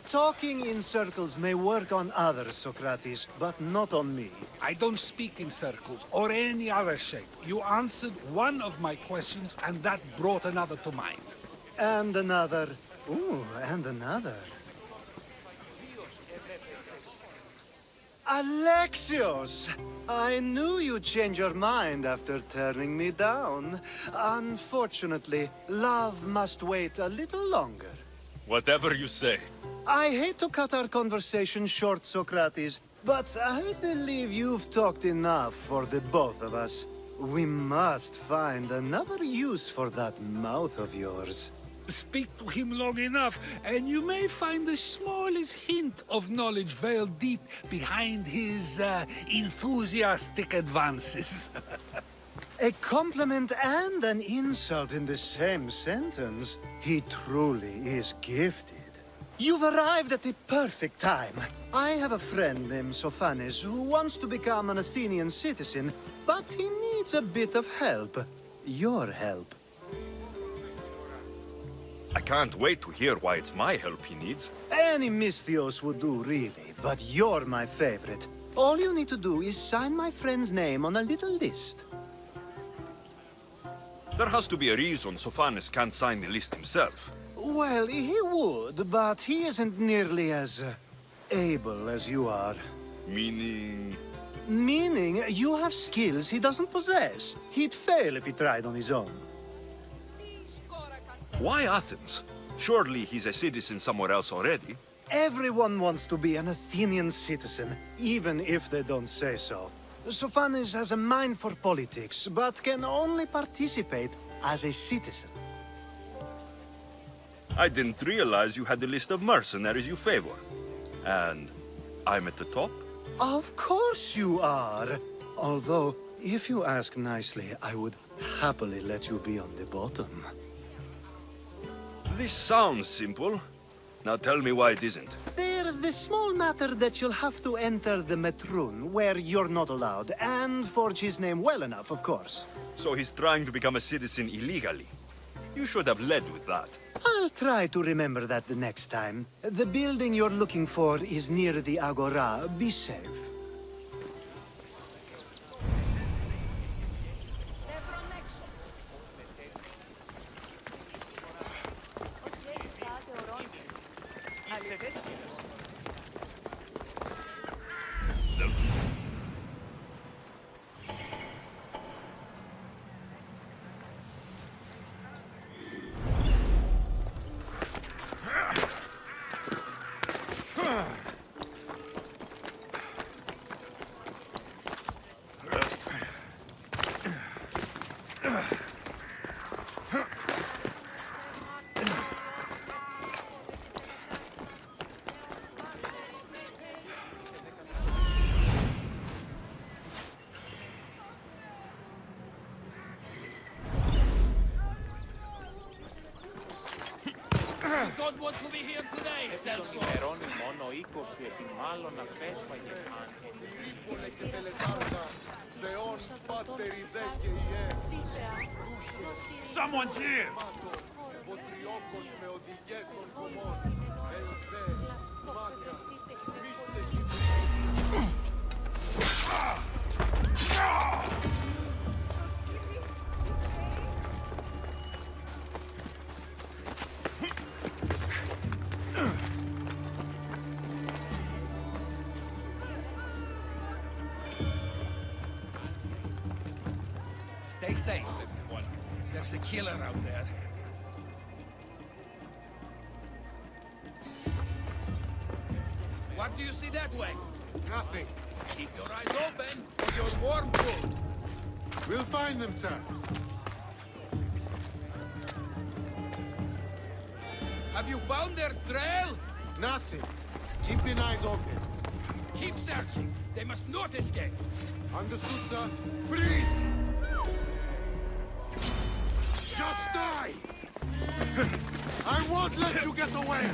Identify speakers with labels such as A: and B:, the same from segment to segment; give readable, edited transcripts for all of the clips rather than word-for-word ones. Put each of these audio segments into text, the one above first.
A: Talking in circles may work on others, Socrates, but not on me.
B: I don't speak in circles or any other shape. You answered one of my questions, and that brought another to mind.
A: And another. Ooh, and another. Alexios! I knew you'd change your mind after turning me down. Unfortunately, love must wait a little longer.
C: Whatever you say.
A: I hate to cut our conversation short, Socrates, but I believe you've talked enough for the both of us. We must find another use for that mouth of yours.
B: Speak to him long enough, and you may find the smallest hint of knowledge veiled deep behind his enthusiastic advances.
A: A compliment and an insult in the same sentence. He truly is gifted. You've arrived at the perfect time. I have a friend named Sophanes who wants to become an Athenian citizen, but he needs a bit of help. Your help.
C: I can't wait to hear why it's my help he needs.
A: Any Misthios would do, really, but you're my favorite. All you need to do is sign my friend's name on a little list.
C: There has to be a reason Sophanes can't sign the list himself.
A: Well, he would, but he isn't nearly as able as you are.
C: Meaning...
A: Meaning, you have skills he doesn't possess. He'd fail if he tried on his own.
C: Why Athens? Surely he's a citizen somewhere else already.
A: Everyone wants to be an Athenian citizen, even if they don't say so. Sophanes has a mind for politics, but can only participate as a citizen.
C: I didn't realize you had the list of mercenaries you favor. And I'm at the top?
A: Of course you are. Although, if you ask nicely, I would happily let you be on the bottom.
C: This sounds simple. Now tell me why it isn't.
A: There's the small matter that you'll have to enter the Metroon, where you're not allowed, and forge his name well enough, of course.
C: So he's trying to become a citizen illegally. You should have led with that.
A: I'll try to remember that the next time. The building you're looking for is near the Agora. Be safe.
D: Don't want to be here today, Celso.
B: Someone's here! Stay safe, everyone. There's a killer out there. What do you see that way?
E: Nothing.
B: Keep your eyes open for your warm food.
E: We'll find them, sir.
B: Have you found their trail?
E: Nothing. Keep your eyes open.
B: Keep searching. They must not escape.
E: Understood, sir.
B: Freeze! Just die!
E: I won't let you get away!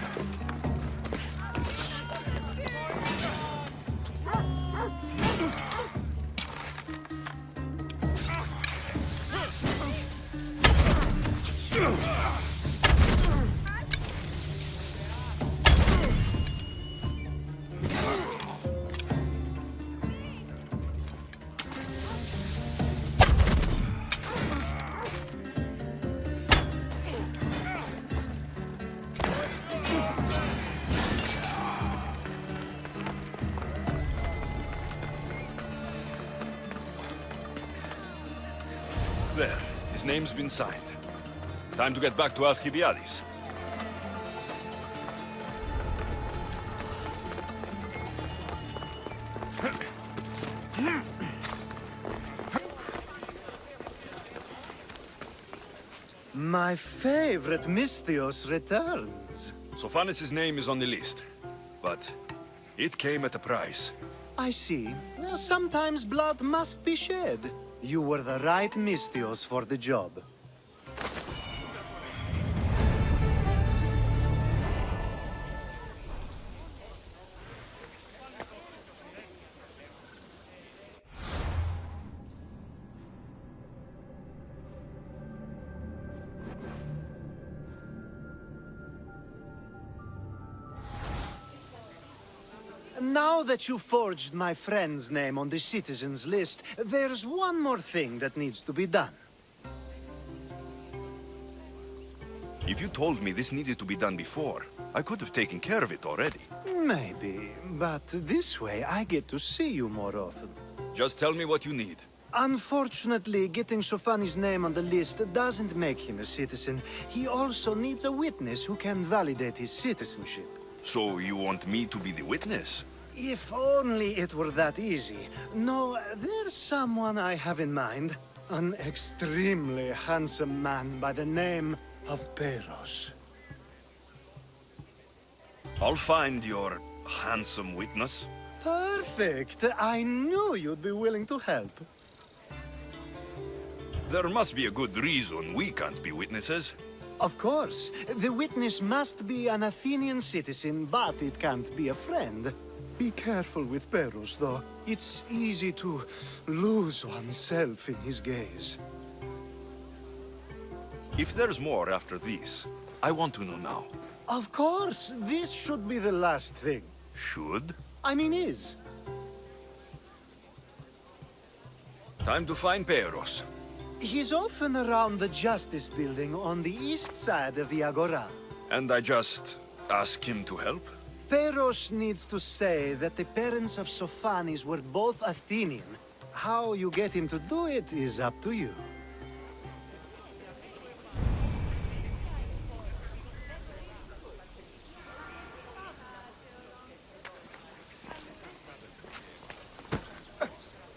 C: His name's been signed. Time to get back to Alcibiades.
A: My favorite Misthios returns.
C: Sophanis' name is on the list, but it came at a price.
A: I see. Sometimes blood must be shed. You were the right Misthios for the job. Now that you forged my friend's name on the citizens list, there's one more thing that needs to be done.
C: If you told me this needed to be done before, I could have taken care of it already.
A: Maybe, but this way I get to see you more often.
C: Just tell me what you need.
A: Unfortunately, getting Sophanis' name on the list doesn't make him a citizen. He also needs a witness who can validate his citizenship.
C: So you want me to be the witness?
A: If only it were that easy. No, there's someone I have in mind. An extremely handsome man by the name of Peros.
C: I'll find your handsome witness.
A: Perfect! I knew you'd be willing to help.
C: There must be a good reason we can't be witnesses.
A: Of course. The witness must be an Athenian citizen, but it can't be a friend. Be careful with Peros, though. It's easy to lose oneself in his gaze.
C: If there's more after this, I want to know now.
A: Of course, this should be the last thing.
C: Should?
A: I mean, is.
C: Time to find Peros.
A: He's often around the Justice Building on the east side of the Agora.
C: And I just ask him to help?
A: Peros needs to say that the parents of Sophanis were both Athenian. How you get him to do it is up to you.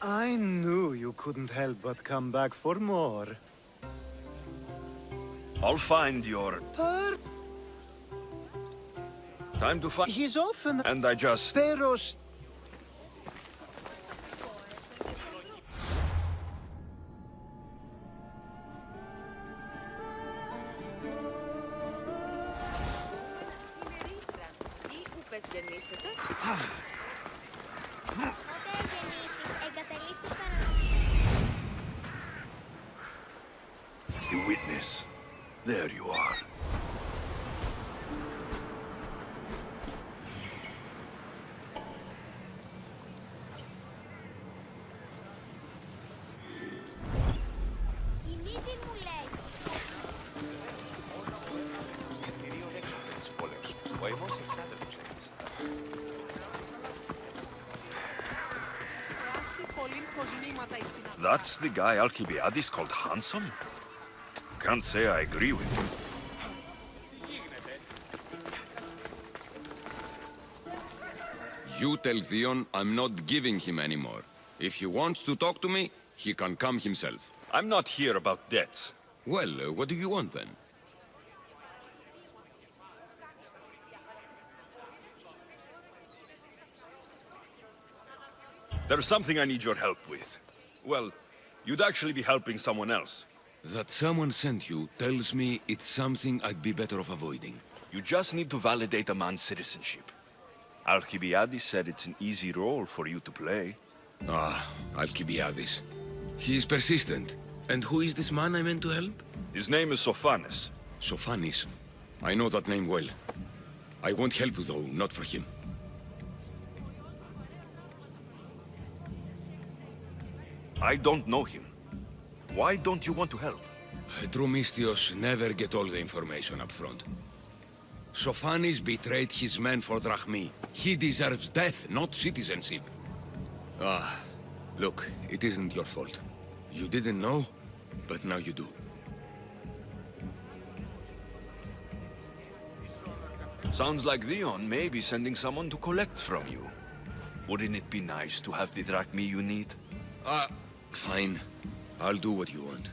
A: I knew you couldn't help but come back for more.
C: I'll find your... Time to find...
A: He's often...
C: And I just...
A: Peros...
C: The witness. There you are. That's the guy Alcibiades called handsome? Can't say I agree with him.
F: You tell Theon I'm not giving him anymore. If he wants to talk to me, he can come himself.
C: I'm not here about debts.
F: Well, what do you want then?
C: There's something I need your help with. Well, you'd actually be helping someone else.
F: That someone sent you tells me it's something I'd be better off avoiding.
C: You just need to validate a man's citizenship. Alcibiades said it's an easy role for you to play.
F: Ah, Alcibiades. He is persistent. And who is this man I meant to help?
C: His name is Sophanis.
F: Sophanis. I know that name well. I won't help you though, not for him.
C: I don't know him. Why don't you want to help?
F: True Misthios never get all the information up front. Sophanis betrayed his men for drachmi. He deserves death, not citizenship. Ah, look, it isn't your fault. You didn't know, but now you do.
C: Sounds like Theon may be sending someone to collect from you. Wouldn't it be nice to have the drachmi you need?
F: Fine. I'll do what you want.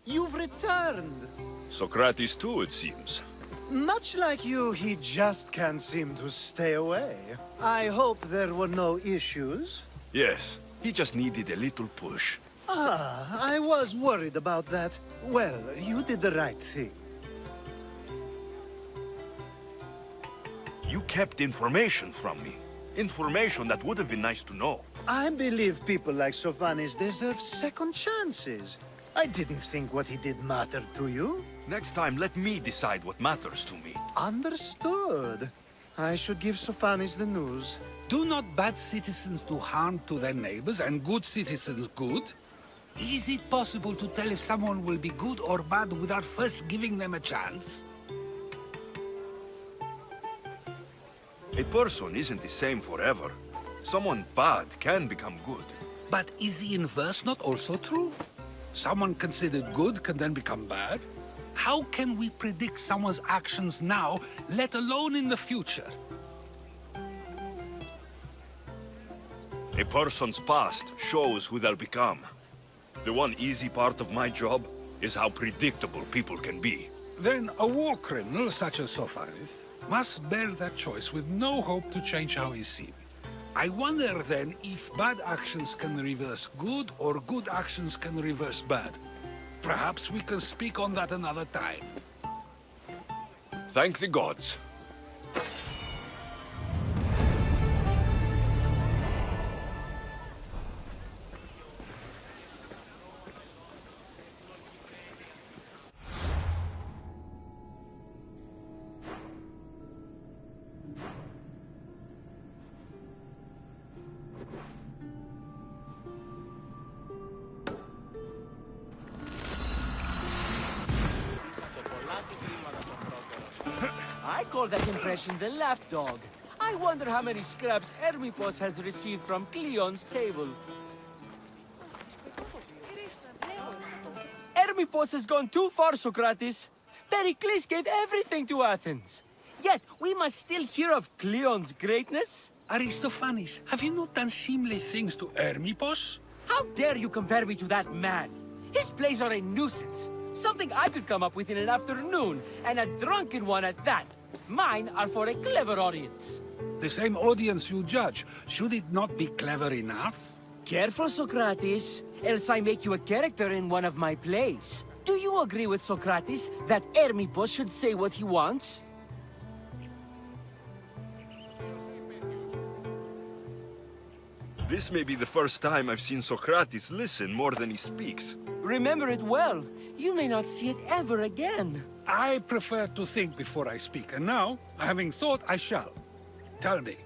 A: You've returned.
C: Socrates too, it seems.
A: Much like you, he just can't seem to stay away. I hope there were no issues.
C: Yes, he just needed a little push.
A: I was worried about that. Well, you did the right thing.
C: You kept information from me. Information that would have been nice to know.
A: I believe people like Sophanis deserve second chances. I didn't think what he did mattered to you.
C: Next time, let me decide what matters to me.
A: Understood. I should give Sophanis the news.
B: Do not bad citizens do harm to their neighbors and good citizens good? Is it possible to tell if someone will be good or bad without first giving them a chance?
C: A person isn't the same forever. Someone bad can become good.
B: But is the inverse not also true? Someone considered good can then become bad? How can we predict someone's actions now, let alone in the future?
C: A person's past shows who they'll become. The one easy part of my job is how predictable people can be.
B: Then a war criminal such as Sophanis must bear that choice with no hope to change how he's seen. I wonder then if bad actions can reverse good or good actions can reverse bad. Perhaps we can speak on that another time.
C: Thank the gods.
G: I call that impression the lapdog. I wonder how many scraps Hermipos has received from Cleon's table. Hermipos has gone too far, Socrates. Pericles gave everything to Athens. Yet, we must still hear of Cleon's greatness.
B: Aristophanes, have you not done seemly things to Hermipos?
G: How dare you compare me to that man? His plays are a nuisance. Something I could come up with in an afternoon, and a drunken one at that. Mine are for a clever audience.
B: The same audience you judge, should it not be clever enough?
G: Careful, Socrates, else I make you a character in one of my plays. Do you agree with Socrates that Hermipos should say what he wants?
C: This may be the first time I've seen Socrates listen more than he speaks.
G: Remember it well. You may not see it ever again.
B: I prefer to think before I speak, and now, having thought, I shall. Tell me,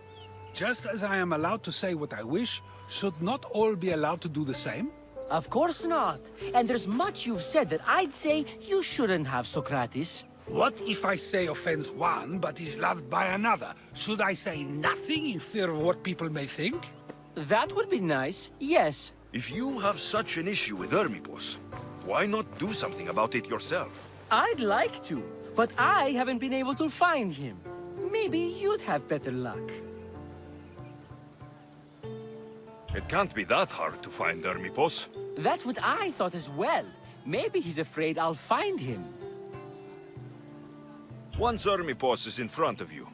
B: just as I am allowed to say what I wish, should not all be allowed to do the same?
G: Of course not. And there's much you've said that I'd say you shouldn't have, Socrates.
B: What if I say offends one, but is loved by another? Should I say nothing in fear of what people may think?
G: That would be nice, yes.
C: If you have such an issue with Hermipos, why not do something about it yourself?
G: I'd like to, but I haven't been able to find him. Maybe you'd have better luck.
C: It can't be that hard to find Hermipos.
G: That's what I thought as well. Maybe he's afraid I'll find him.
C: Once Hermipos is in front of you,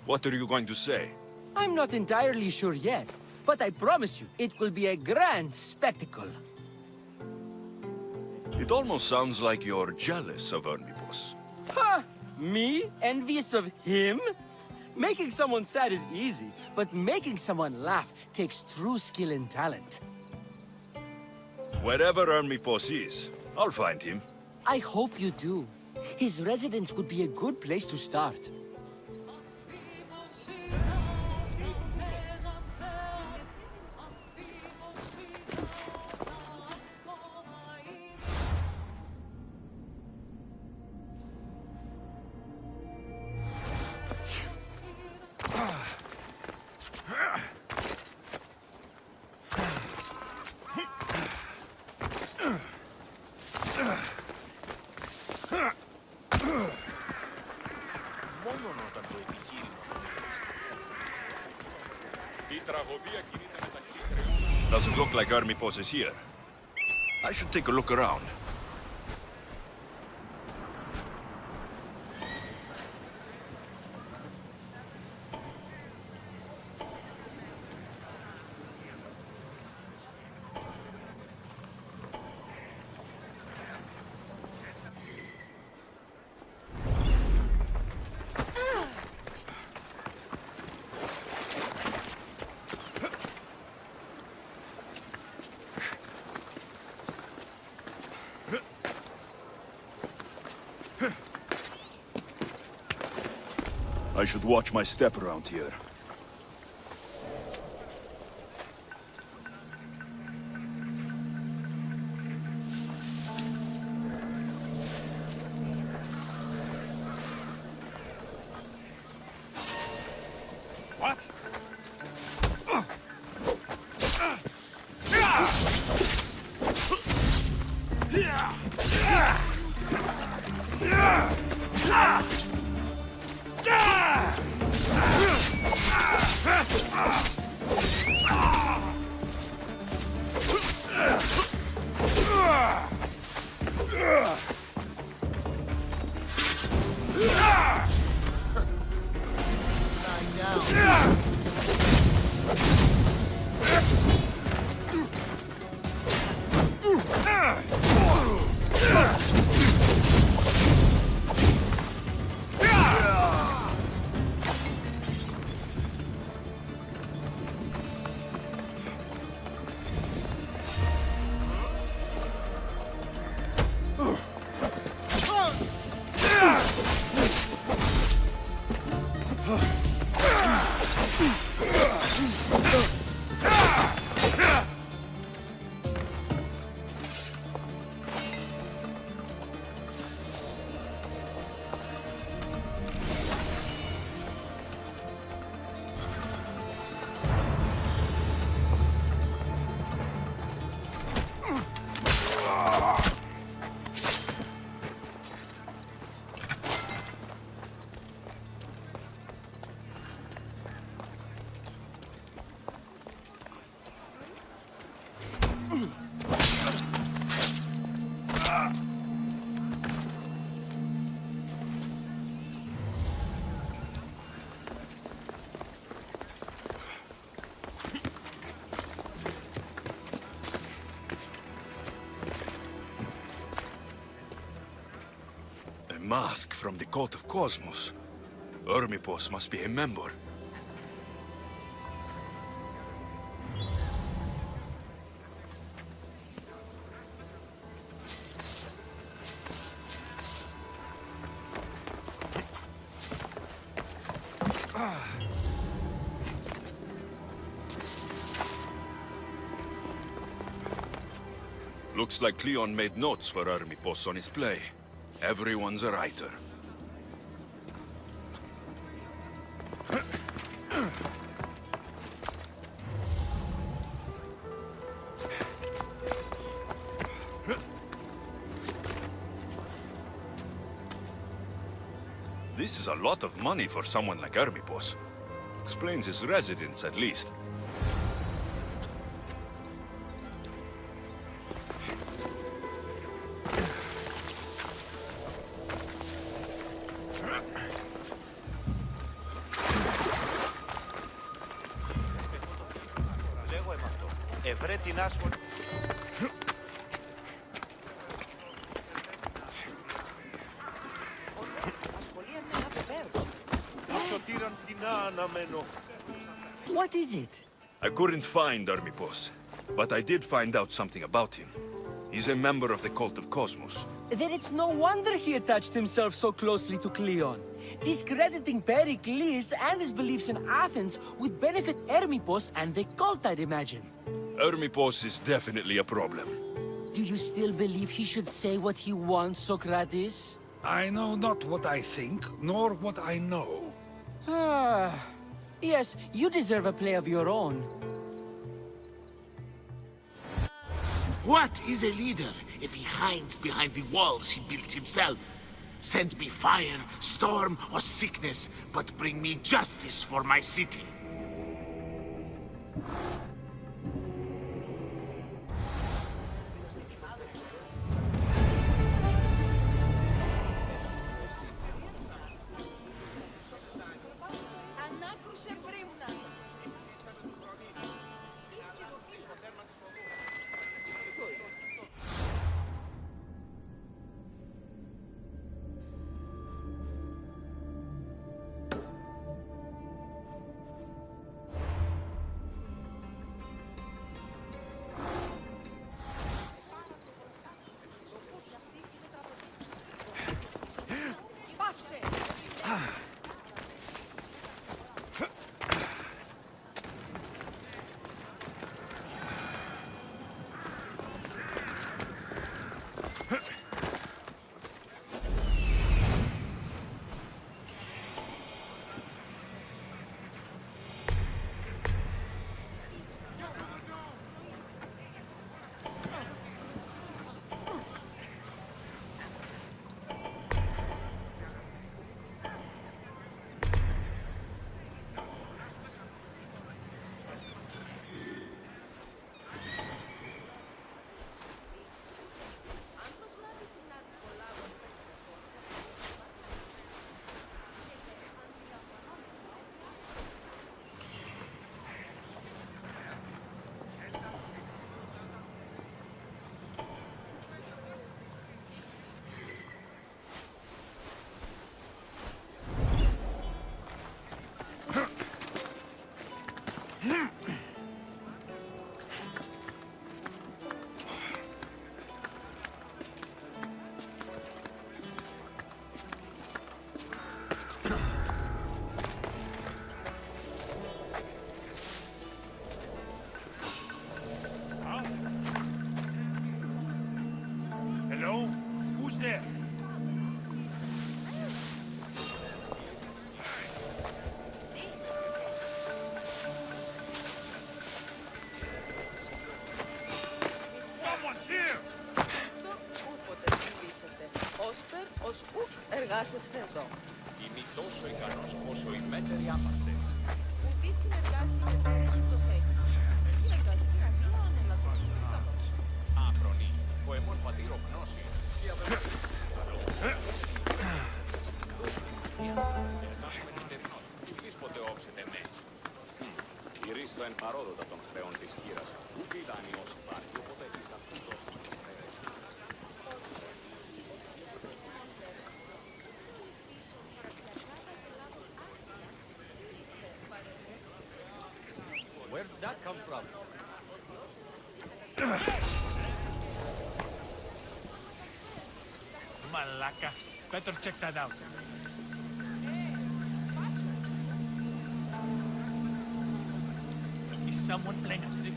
C: what are you going to say?
G: I'm not entirely sure yet, but I promise you, it will be a grand spectacle.
C: It almost sounds like you're jealous of Hermipos.
G: Ha! Me? Envious of him? Making someone sad is easy, but making someone laugh takes true skill and talent.
C: Wherever Hermipos is, I'll find him.
G: I hope you do. His residence would be a good place to start.
C: Doesn't look like Hermipos is here. I should take a look around. I should watch my step around here.
B: What?
C: Mask from the cult of Cosmos. Hermipos must be a member. Looks like Cleon made notes for Hermipos on his play. Everyone's a writer. This is a lot of money for someone like Hermipos. Explains his residence, at least.
G: What is it?
C: I couldn't find Hermipos, but I did find out something about him. He's a member of the cult of Cosmos.
G: Then it's no wonder he attached himself so closely to Cleon. Discrediting Pericles and his beliefs in Athens would benefit Hermipos and the cult, I'd imagine.
C: Hermipos is definitely a problem.
G: Do you still believe he should say what he wants, Socrates?
B: I know not what I think, nor what I know.
G: Ah, yes, you deserve a play of your own.
E: What is a leader if he hides behind the walls he built himself? Send me fire, storm, or sickness, but bring me justice for my city.
H: πρόσπερ ως ουκ εργάσεστε εδώ.
I: Είμαι τόσο ικανός όσο οι μέτεροι άπαρτες.
H: Ουδή συνεργάσει με τέρες ούτως έχει. Η εργασία νέων ελαττών είναι καλός.
I: Άφρονη, ο εμός πατήρω γνώση. Και αβεβαιότητα. Ποτέ όψετε με. Κυρίστο εν παρόδοτα των χρεών της χείρας. Ουκ η δανειός υπάρχει, οπότε της αυτούς το
J: Where did that come from?
D: Malaka. Better check that out. Is someone playing a trick?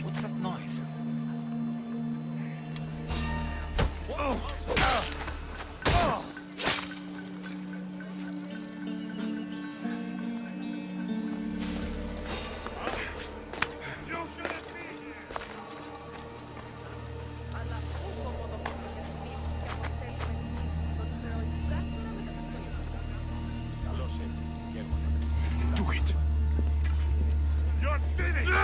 D: What's that noise?
H: Αλλά ούκ ομοδοποιείται για την ύλη και αποστέλει με τον χρεοεισπράκτορα με καταστολής.
I: καλώς έχει. Γέρμονα.
A: Do it! You're finished!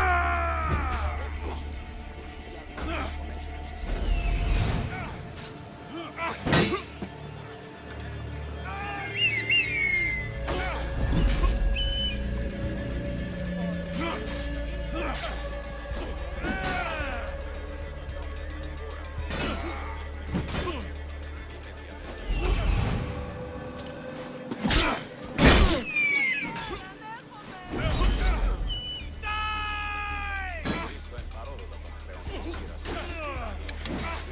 I: Κυρίστο εν παρόδοτα των χρεών της χείρας. Οπότε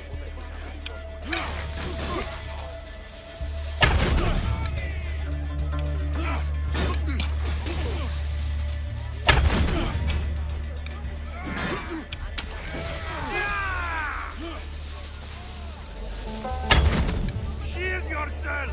I: της αυτούς το
A: Shield yourself!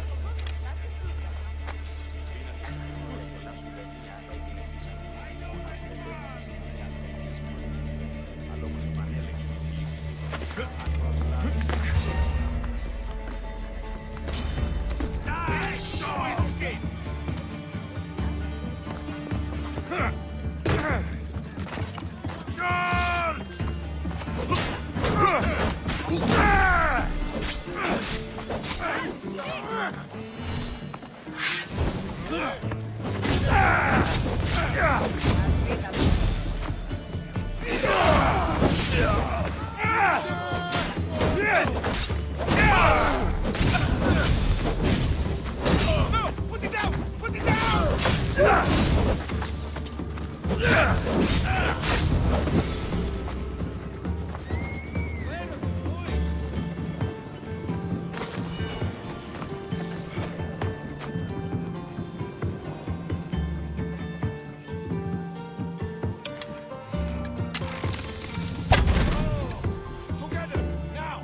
J: Together, now!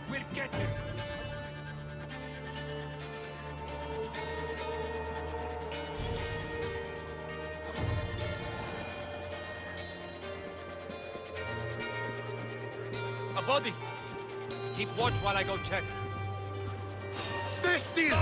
J: We'll get him! A body! Keep watch while I go check.
A: Stay still!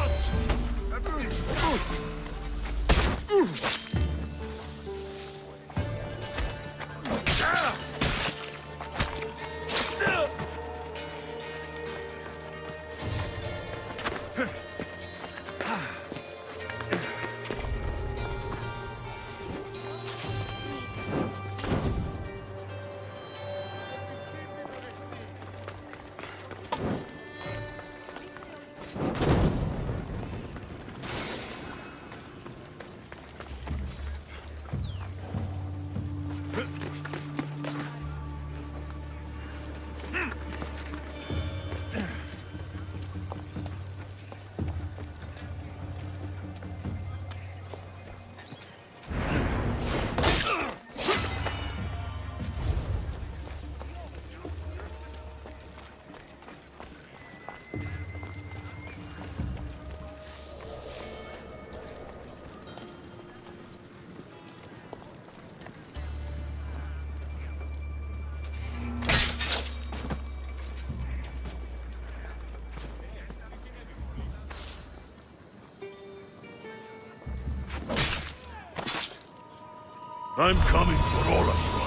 C: I'm coming for all of you.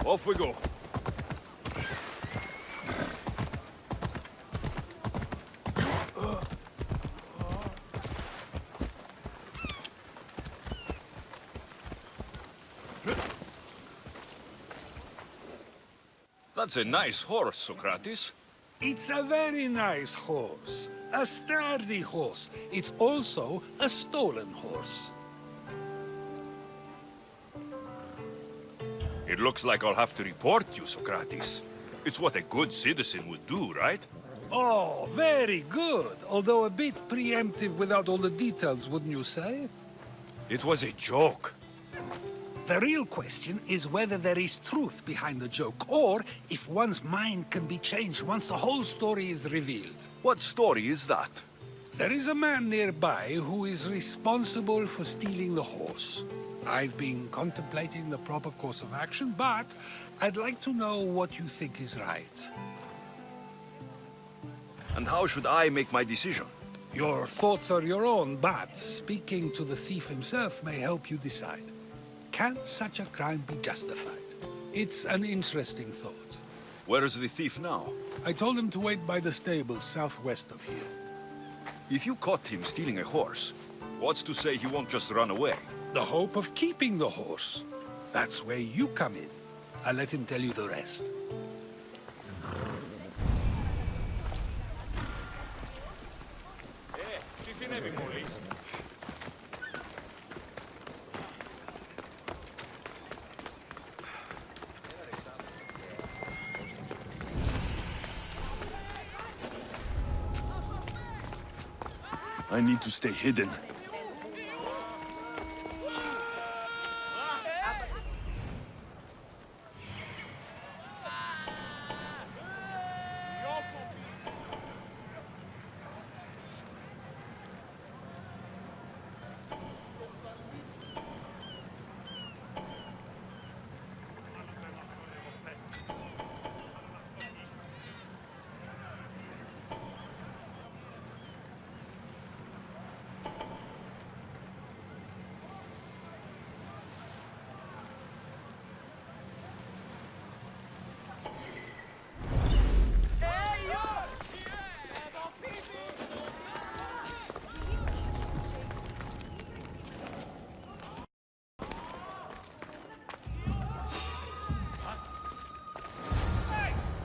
C: Off we go. That's a nice horse, Socrates.
B: It's a very nice horse. A sturdy horse. It's also a stolen horse.
C: It looks like I'll have to report you, Socrates. It's what a good citizen would do, right?
B: Oh, very good. Although a bit preemptive without all the details, wouldn't you say?
C: It was a joke.
B: The real question is whether there is truth behind the joke, or if one's mind can be changed once the whole story is revealed.
C: What story is that?
B: There is a man nearby who is responsible for stealing the horse. I've been contemplating the proper course of action, but I'd like to know what you think is right.
C: And how should I make my decision?
B: Your thoughts are your own, but speaking to the thief himself may help you decide. Can such a crime be justified? It's an interesting thought.
C: Where is the thief now?
B: I told him to wait by the stables southwest of here.
C: If you caught him stealing a horse, what's to say he won't just run away?
B: The hope of keeping the horse. That's where you come in. I'll let him tell you the rest.
I: Τι συνέβη μόλις?
C: I need to stay hidden.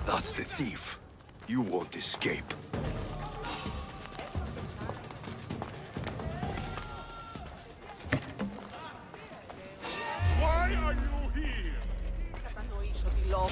C: That's the thief. You won't escape.
I: Why are you here?
H: Κατανοήσω τι λόγο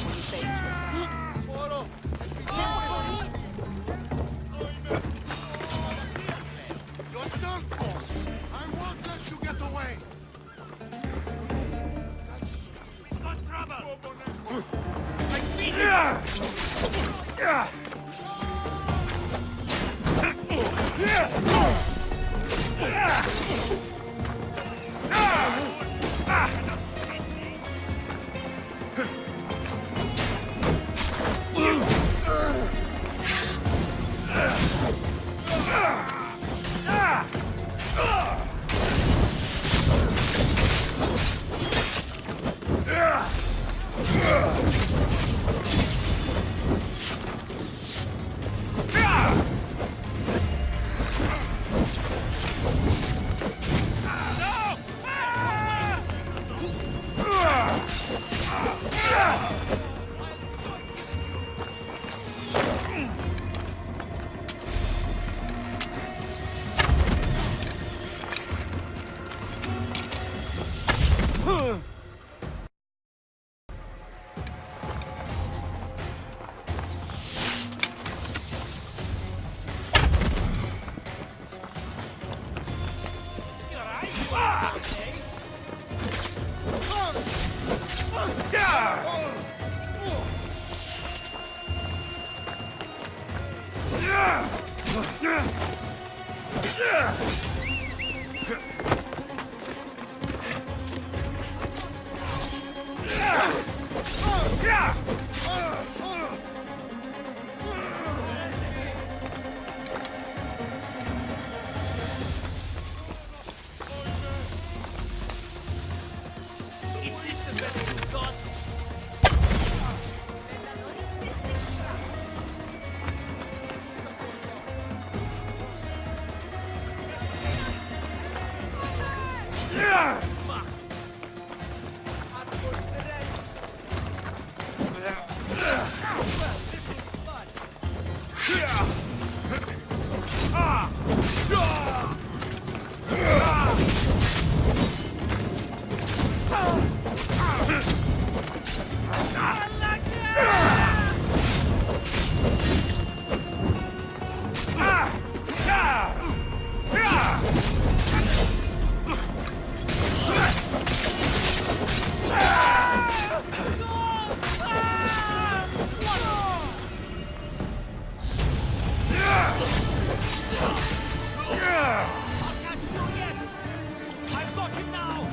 J: I've got him now!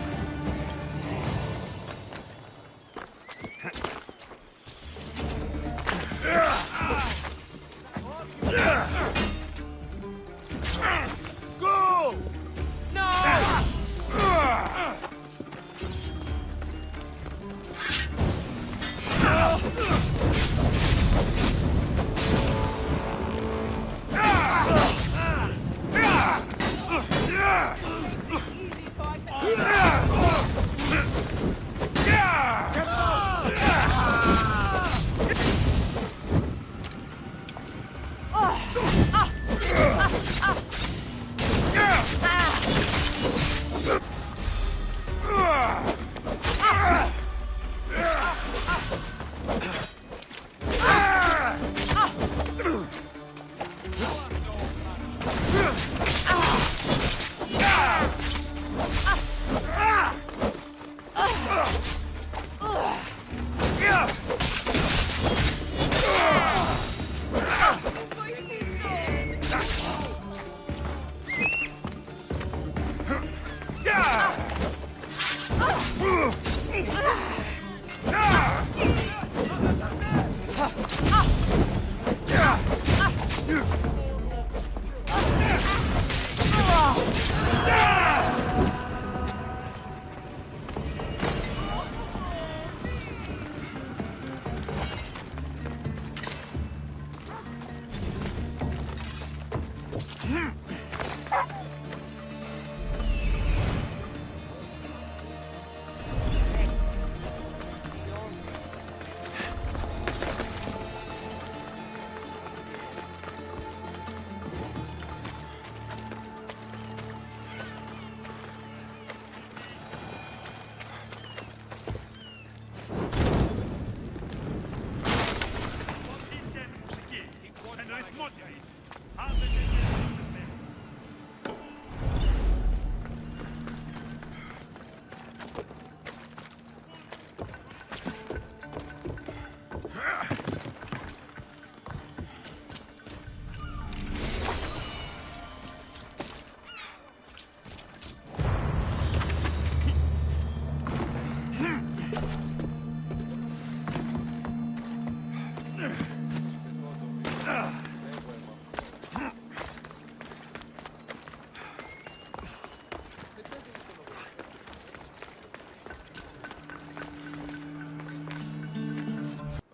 E: Go!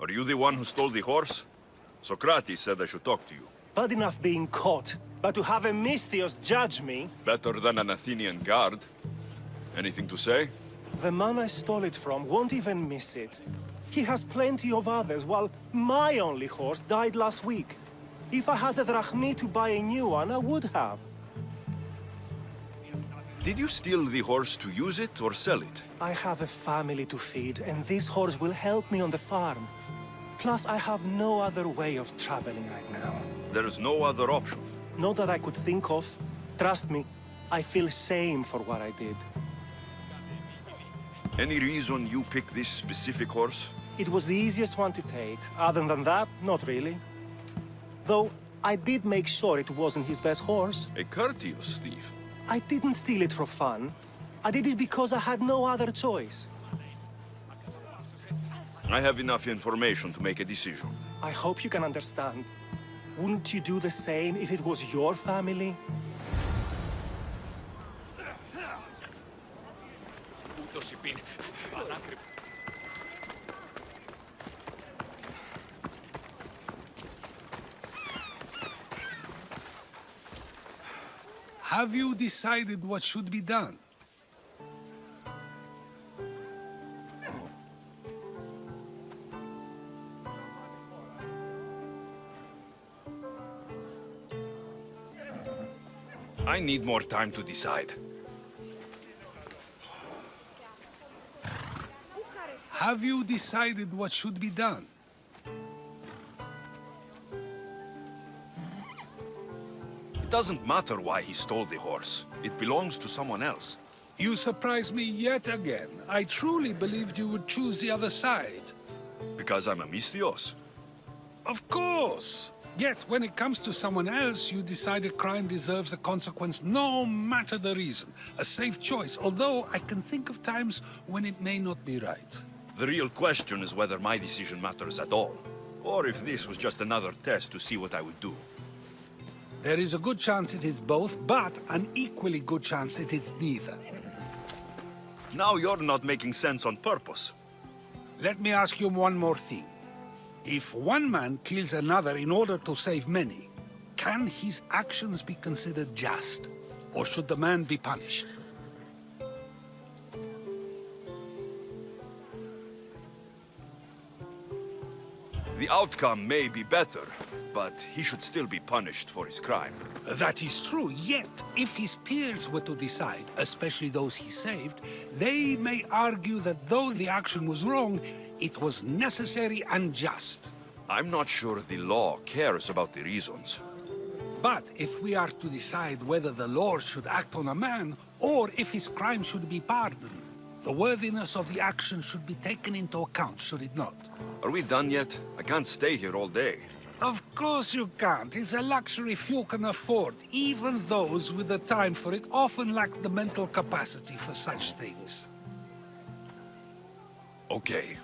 C: Are you the one who stole the horse? Socrates said I should talk to you.
A: Bad enough being caught, but to have a Misthios judge me?
C: Better than an Athenian guard. Anything to say?
A: The man I stole it from won't even miss it. He has plenty of others, while my only horse died last week. If I had the drachmi to buy a new one, I would have.
C: Did you steal the horse to use it or sell it?
A: I have a family to feed, and this horse will help me on the farm. Plus, I have no other way of traveling right now.
C: There is no other option.
A: Not that I could think of. Trust me, I feel shame for what I did.
C: Any reason you picked this specific horse?
A: It was the easiest one to take. Other than that, not really. Though, I did make sure it wasn't his best horse.
C: A courteous thief.
A: I didn't steal it for fun. I did it because I had no other choice.
C: I have enough information to make a decision.
A: I hope you can understand. Wouldn't you do the same if it was your family?
B: Have you decided what should be done?
C: I need more time to decide.
B: Have you decided what should be done?
C: It doesn't matter why he stole the horse. It belongs to someone else.
B: You surprise me yet again. I truly believed you would choose the other side.
C: Because I'm a Misthios.
B: Of course. Yet, when it comes to someone else, you decide a crime deserves a consequence no matter the reason. A safe choice, although I can think of times when it may not be right.
C: The real question is whether my decision matters at all. Or if this was just another test to see what I would do.
B: There is a good chance it is both, but an equally good chance it is neither.
C: Now you're not making sense on purpose.
B: Let me ask you one more thing. If one man kills another in order to save many, can his actions be considered just? Or should the man be punished?
C: The outcome may be better, but he should still be punished for his crime.
B: That is true, yet if his peers were to decide, especially those he saved, they may argue that though the action was wrong, it was necessary and just.
C: I'm not sure the law cares about the reasons.
B: But if we are to decide whether the Lord should act on a man, or if his crime should be pardoned, the worthiness of the action should be taken into account, should it not?
C: Are we done yet? I can't stay here all day.
B: Of course you can't. It's a luxury few can afford. Even those with the time for it often lack the mental capacity for such things.
C: Okay.